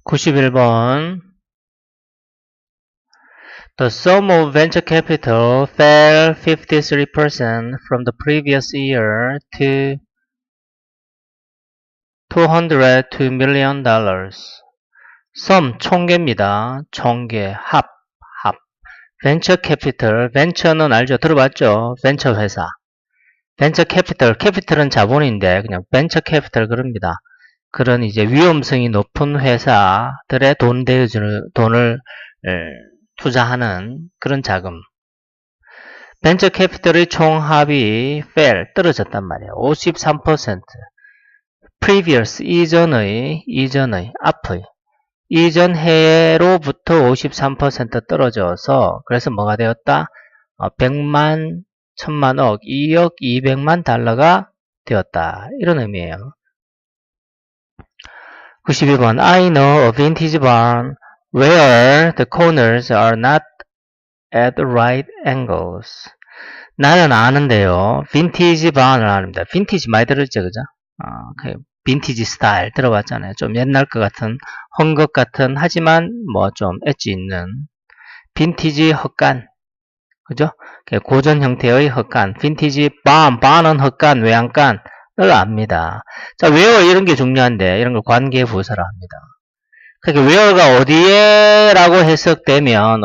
91번. The sum of venture capital fell 53% from the previous year to $202 million. sum, 총계입니다. 총계, 합. venture capital, venture는 알죠? 들어봤죠? 벤처 회사. venture capital은 자본인데 그냥 venture capital 그럽니다. 그런 이제 위험성이 높은 회사들의 돈을 투자하는 그런 자금. 벤처 캐피털의 총합이 fell, 떨어졌단 말이에요. 53%. previous, 앞의. 이전 해로부터 53% 떨어져서, 그래서 뭐가 되었다? 100만, 1000만억, 2억 200만 달러가 되었다. 이런 의미예요. 92번. I know a vintage barn where the corners are not at the right angles. 나는 아는데요. 빈티지 barn을 아닙니다. 빈티지 많이 들었죠, 그죠? 빈티지 스타일 들어봤잖아요. 좀 옛날 것 같은, 헝겊 같은, 하지만 뭐 좀 엣지 있는 빈티지 헛간, 그죠? 고전 형태의 헛간, 빈티지 barn은 헛간, 외양간을 압니다. 자, where 이런 게 중요한데 이런 걸 관계 부사로 합니다. 그러니까 where가 어디에라고 해석되면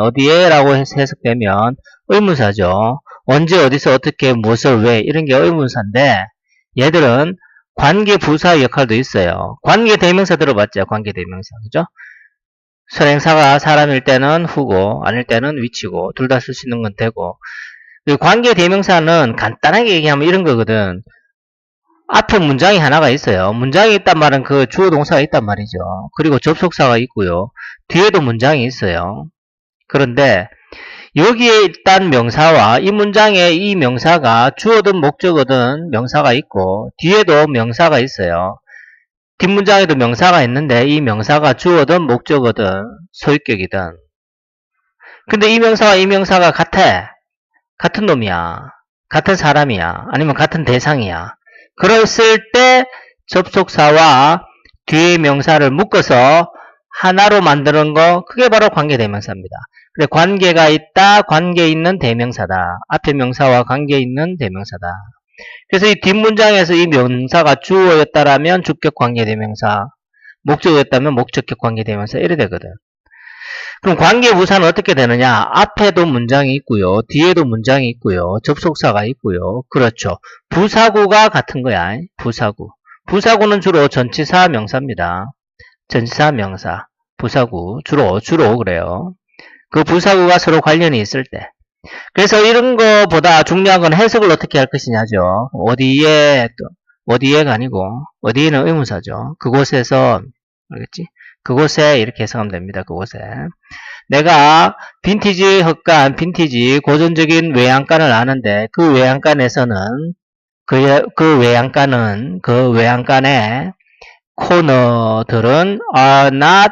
의문사죠. 언제 어디서 어떻게 무엇을 왜 이런 게 의문사인데 얘들은 관계 부사 역할도 있어요. 관계 대명사 들어봤죠? 관계 대명사. 그죠? 선행사가 사람일 때는 후고 아닐 때는 위치고 둘 다 쓸 수 있는 건 되고 관계 대명사는 간단하게 얘기하면 이런 거거든. 앞에 문장이 하나가 있어요. 문장이 있단 말은 그 주어 동사가 있단 말이죠. 그리고 접속사가 있고요. 뒤에도 문장이 있어요. 그런데 여기에 일단 명사와 이 문장에 이 명사가 주어든 목적어든 명사가 있고 뒤에도 명사가 있어요. 뒷문장에도 명사가 있는데 이 명사가 주어든 목적어든 소유격이든 근데 이 명사와 이 명사가 같아. 같은 놈이야. 같은 사람이야. 아니면 같은 대상이야. 그랬을 때 접속사와 뒤에 명사를 묶어서 하나로 만드는 거 그게 바로 관계대명사입니다. 그래 관계가 있다. 관계 있는 대명사다. 앞에 명사와 관계 있는 대명사다. 그래서 이 뒷문장에서 이 명사가 주어였다라면 주격 관계대명사, 목적어였다면 목적격 관계대명사 이래 되거든. 그럼 관계부사는 어떻게 되느냐? 앞에도 문장이 있고요. 뒤에도 문장이 있고요. 접속사가 있고요. 그렇죠. 부사구가 같은 거야. 부사구는 주로 전치사 명사입니다. 전치사 명사. 부사구. 주로 그래요. 그 부사구가 서로 관련이 있을 때. 그래서 이런 거보다 중요한 건 해석을 어떻게 할 것이냐죠. 어디에가 아니고, 어디에는 의문사죠. 그곳에서, 알겠지? 그곳에 이렇게 해석하면 됩니다. 그곳에. 내가 빈티지 헛간, 빈티지 고전적인 외양간을 아는데 그 외양간에서는 그 외양간의 코너들은 are not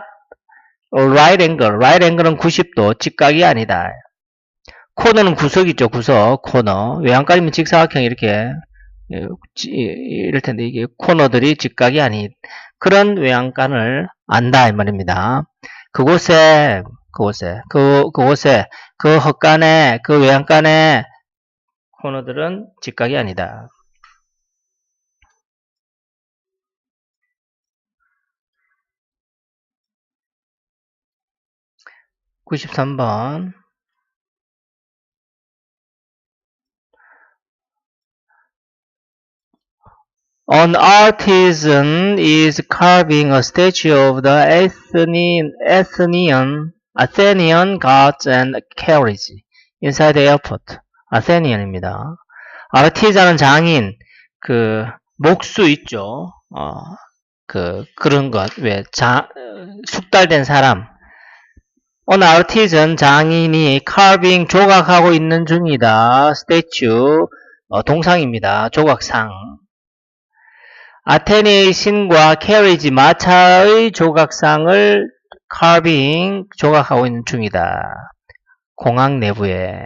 right angle. right angle은 90도, 직각이 아니다. 코너는 구석이죠. 구석, 코너. 외양간이면 직사각형 이렇게 이럴 텐데 이게 코너들이 직각이 아닌 그런 외양간을 안다 이 말입니다. 그곳에 그 헛간에 그 외양간의 코너들은 직각이 아니다. (93번) An artisan is carving a statue of the Athenian gods and carriage inside the airport. 아테니안입니다. 아르티자는 장인, 목수 있죠. 그런 것, 숙달된 사람. An artisan, 장인이 carving, 조각하고 있는 중이다. statue, 동상입니다. 조각상. 아테네의 신과 캐리지 마차의 조각상을 carving 조각하고 있는 중이다. 공항 내부에.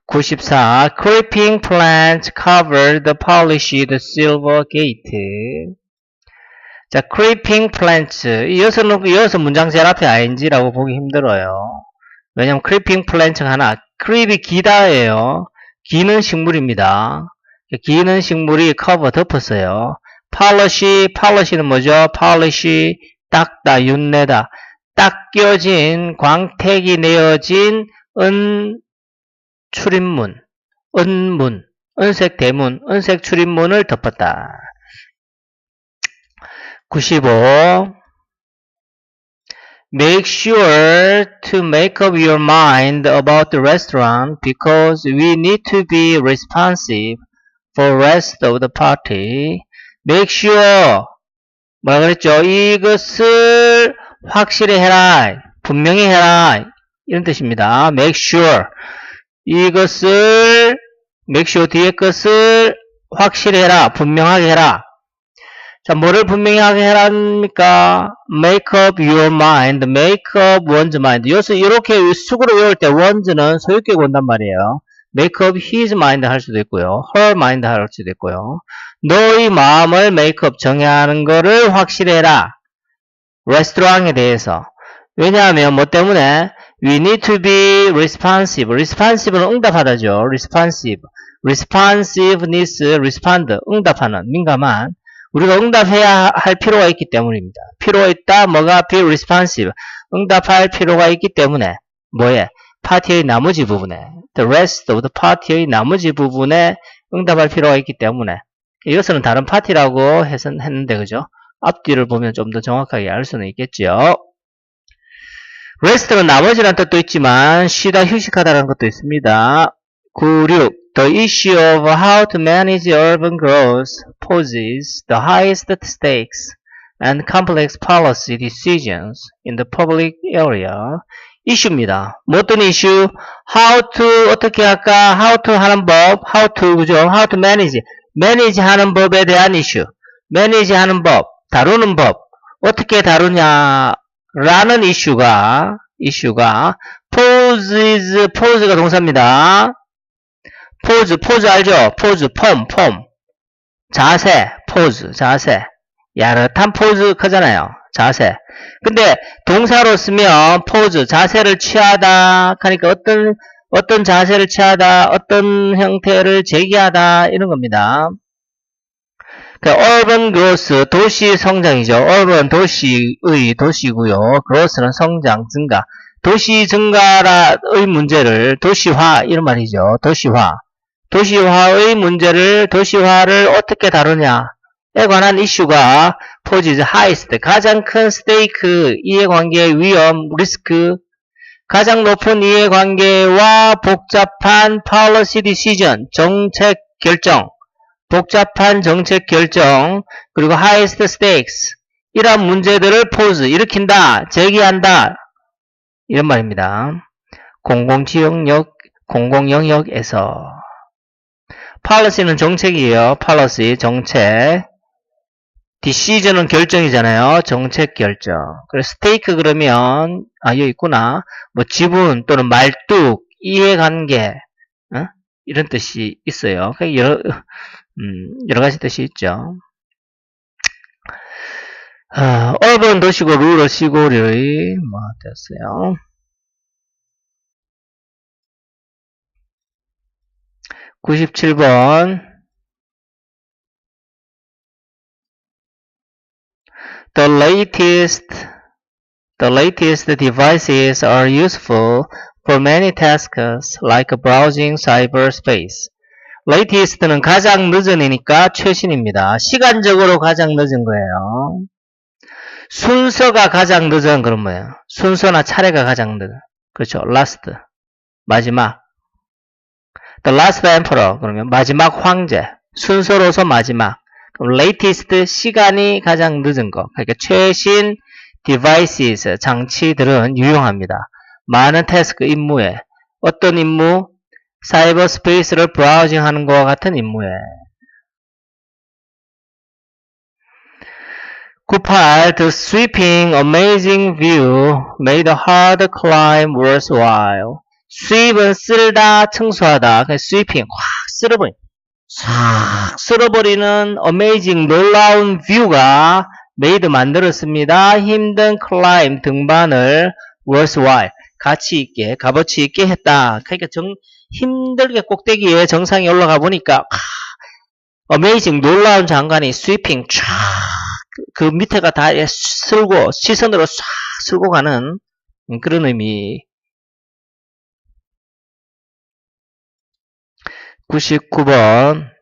94. Creeping plants cover the polished silver gate. 자, creeping plants. 이어서 문장 제일 앞에 ing라고 보기 힘들어요. 왜냐면 creeping plant 하나, creep이 기다예요. 기는 식물입니다. 기는 식물이 cover 덮었어요. polishy는 뭐죠? polish, 닦다, 윤내다. 닦여진, 광택이 내어진 출입문, 은문, 은색 대문, 은색 출입문을 덮었다. 95. Make sure to make up your mind about the restaurant because we need to be responsive for rest of the party. Make sure 뭐라 그랬죠? 이것을 확실히 해라. 분명히 해라. 이런 뜻입니다. Make sure. 이것을 make sure 뒤에 것을 확실히 해라. 분명하게 해라. 자, 뭐를 분명하게 해랍니까? Make up your mind. Make up one's mind. 여기서 이렇게 수구로 외울 때 one's는 소유격이 온단 말이에요. Make up his mind 할 수도 있고요. her mind 할 수도 있고요. 너의 마음을 make up 정하는 거를 확실히 해라. 레스토랑에 대해서. 왜냐하면 뭐 때문에? We need to be responsive. responsive는 응답하다죠. responsive. responsiveness, respond. 응답하는, 민감한. 우리가 응답해야 할 필요가 있기 때문입니다. 필요가 있다. 뭐가 be responsive. 응답할 필요가 있기 때문에 뭐에? 파티의 나머지 부분에 the rest of the party의 나머지 부분에 응답할 필요가 있기 때문에 이것은 다른 파티라고 했는데 그죠? 앞뒤를 보면 좀 더 정확하게 알 수는 있겠죠. rest는 나머지라는 뜻도 있지만 쉬다 휴식하다라는 것도 있습니다. 96. The issue of how to manage urban growth poses the highest stakes and complex policy decisions in the public area. 이슈입니다. 뭐 어떤 이슈? How to 어떻게 할까? How to 하는 법, how to 그죠? How to manage, manage 하는 법에 대한 이슈. manage 하는 법, 다루는 법, 어떻게 다루냐라는 이슈가 pose가 동사입니다. pose 알죠? pose, 폼, 자세, pose, 자세. 야릇한 포즈 크잖아요. 자세. 근데 동사로 쓰면 pose, 자세를 취하다. 그러니까 어떤 자세를 취하다, 어떤 형태를 제기하다 이런 겁니다. urban growth, 도시 성장이죠. urban, 도시의 도시고요. growth는 성장, 증가. 도시 증가의 문제를 도시화 이런 말이죠. 도시화의 문제를 도시화를 어떻게 다루냐에 관한 이슈가 poses highest, 가장 큰 스테이크, 이해관계의 위험, 리스크, 가장 높은 이해관계와 복잡한 policy decision, 정책 결정, 복잡한 정책 결정, 그리고 highest stakes, 이러한 문제들을 pose, 일으킨다, 제기한다, 이런 말입니다. 공공영역에서. policy는 정책이에요. policy, 정책. decision은 결정이잖아요. 정책 결정. 그래서 stake 그러면, 여기 있구나. 뭐 지분 또는 말뚝, 이해관계, 이런 뜻이 있어요. 여러 가지 뜻이 있죠. urban 도시고, rural 시골이, 됐어요. 97번. The latest devices are useful for many tasks like browsing cyberspace. latest는 가장 늦은이니까 최신입니다. 시간적으로 가장 늦은 거예요. 순서가 가장 늦은 그런 뭐예요? 순서나 차례가 가장 늦은. 그렇죠. last. 마지막. The last emperor. 그러면 마지막 황제. 순서로서 마지막. 그럼 latest 시간이 가장 늦은 거. 그러니까 최신 devices 장치들은 유용합니다. 많은 태스크 임무에. 어떤 임무? 사이버 스페이스를 브라우징 하는 것과 같은 임무에. 98. The sweeping, amazing view made the hard climb worthwhile. sweep은 쓸다, 청소하다. sweeping, 확 쓸어버리는 amazing, 놀라운 뷰가 made 만들었습니다. 힘든 climb 등반을 worthwhile 가치 있게 값어치 있게 했다. 그러니까 힘들게 꼭대기에 정상에 올라가 보니까 amazing 놀라운 장관이 sweeping 쫙 그 밑에가 다 쓸고 시선으로 싹 쓸고 가는 그런 의미. 99번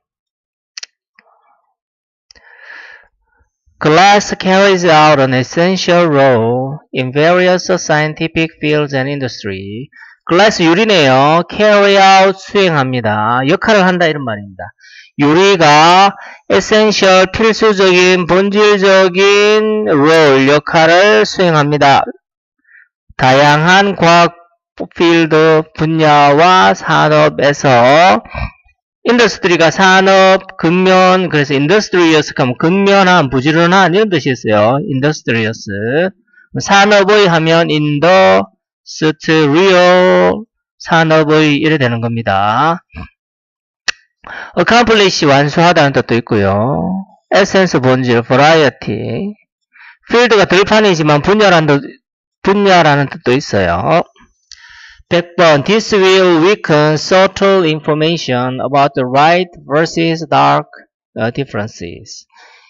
Glass carries out an essential role in various scientific fields and industry. 글라스 유리네요. carry out 수행합니다. 역할을 한다 이런 말입니다. 유리가 essential 필수적인 본질적인 role 역할을 수행합니다. 다양한 과학 필드 분야와 산업에서 인더스트리가 산업, 근면, 그래서 industrious 하면 근면한, 부지런한 이런 뜻이 있어요. industrious. 산업의 하면 industrial, 산업의 이래 되는 겁니다. accomplish 완수하다는 뜻도 있고요. essence 본질, variety. 필드가 들판이지만 분야라는 뜻도 있어요. 100번 This will weaken subtle information about the light versus dark differences.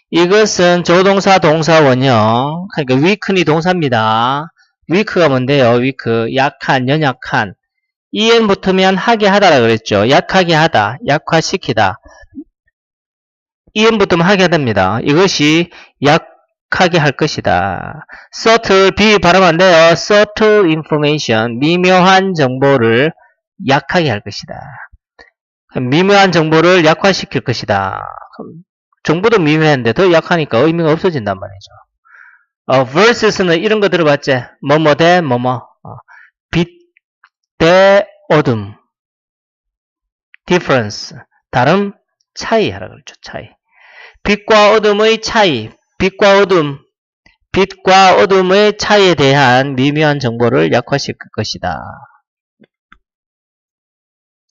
이것은 조동사 동사 원형. 그러니까 weaken이 동사입니다. weak가 뭔데요? weak 약한, 연약한. en 붙으면 하게 하다라 그랬죠. 약하게 하다, 약화시키다. en 붙으면 하게 하답니다. 이것이 약하게 할 것이다. subtle b 발음 안 돼요. subtle information 미묘한 정보를 약하게 할 것이다. 미묘한 정보를 약화시킬 것이다. 정보도 미묘한데 더 약하니까 의미가 없어진단 말이죠. versus는 이런 거 들어봤지? 뭐뭐 대 뭐뭐. 빛 대 어둠. difference 다름 차이 하라 그랬죠. 차이. 빛과 어둠의 차이. 빛과 어둠의 차이에 대한 미묘한 정보를 약화시킬 것이다.